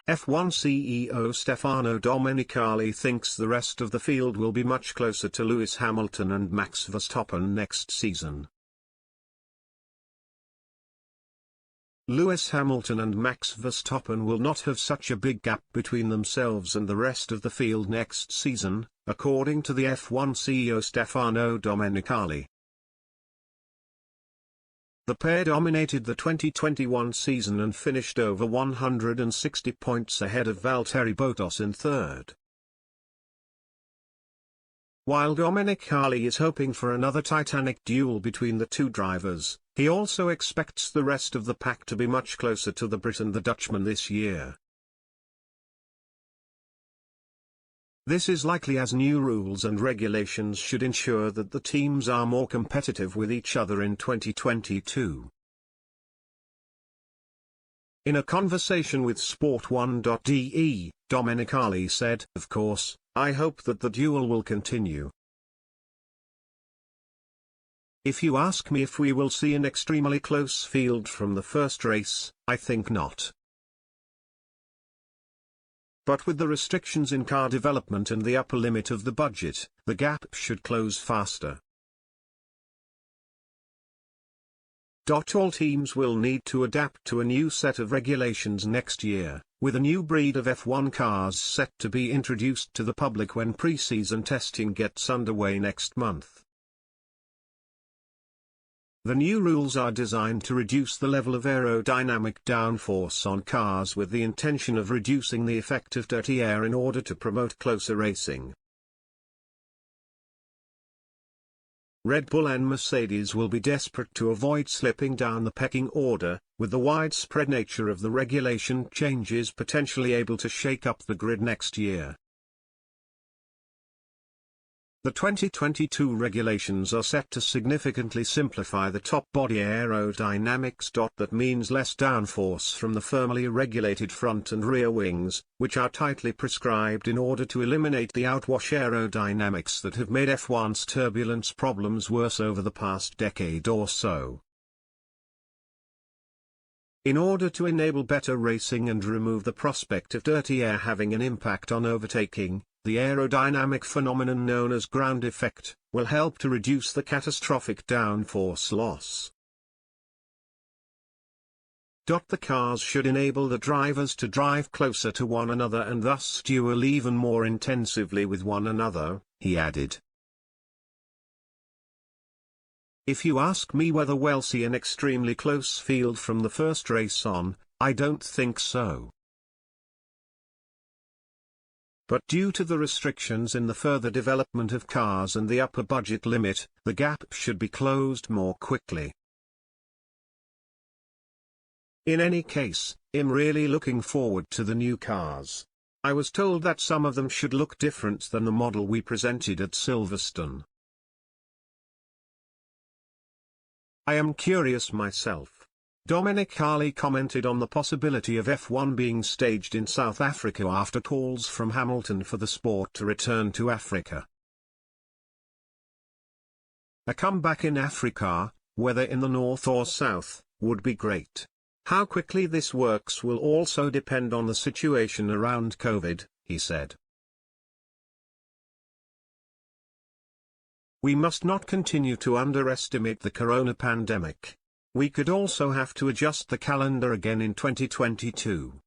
F1 CEO Stefano Domenicali thinks the rest of the field will be much closer to Lewis Hamilton and Max Verstappen next season. Lewis Hamilton and Max Verstappen will not have such a big gap between themselves and the rest of the field next season, according to the F1 CEO Stefano Domenicali. The pair dominated the 2021 season and finished over 160 points ahead of Valtteri Bottas in third. While Domenicali is hoping for another titanic duel between the two drivers, he also expects the rest of the pack to be much closer to the Brit and the Dutchman this year. This is likely as new rules and regulations should ensure that the teams are more competitive with each other in 2022. In a conversation with Sport1.de, Domenicali said, "Of course, I hope that the duel will continue. If you ask me if we will see an extremely close field from the first race, I think not. But with the restrictions in car development and the upper limit of the budget, the gap should close faster. All teams will need to adapt to a new set of regulations next year, with a new breed of F1 cars set to be introduced to the public when pre-season testing gets underway next month. The new rules are designed to reduce the level of aerodynamic downforce on cars with the intention of reducing the effect of dirty air in order to promote closer racing. Red Bull and Mercedes will be desperate to avoid slipping down the pecking order, with the widespread nature of the regulation changes potentially able to shake up the grid next year. The 2022 regulations are set to significantly simplify the top body aerodynamics. That means less downforce from the firmly regulated front and rear wings, which are tightly prescribed in order to eliminate the outwash aerodynamics that have made F1's turbulence problems worse over the past decade or so. In order to enable better racing and remove the prospect of dirty air having an impact on overtaking, the aerodynamic phenomenon known as ground effect will help to reduce the catastrophic downforce loss. The cars should enable the drivers to drive closer to one another and thus duel even more intensively with one another, he added. If you ask me whether we'll see an extremely close field from the first race on, I don't think so. But due to the restrictions in the further development of cars and the upper budget limit, the gap should be closed more quickly. In any case, I'm really looking forward to the new cars. I was told that some of them should look different than the model we presented at Silverstone. I am curious myself. Domenicali commented on the possibility of F1 being staged in South Africa after calls from Hamilton for the sport to return to Africa. A comeback in Africa, whether in the north or south, would be great. How quickly this works will also depend on the situation around COVID, he said. We must not continue to underestimate the corona pandemic. We could also have to adjust the calendar again in 2022.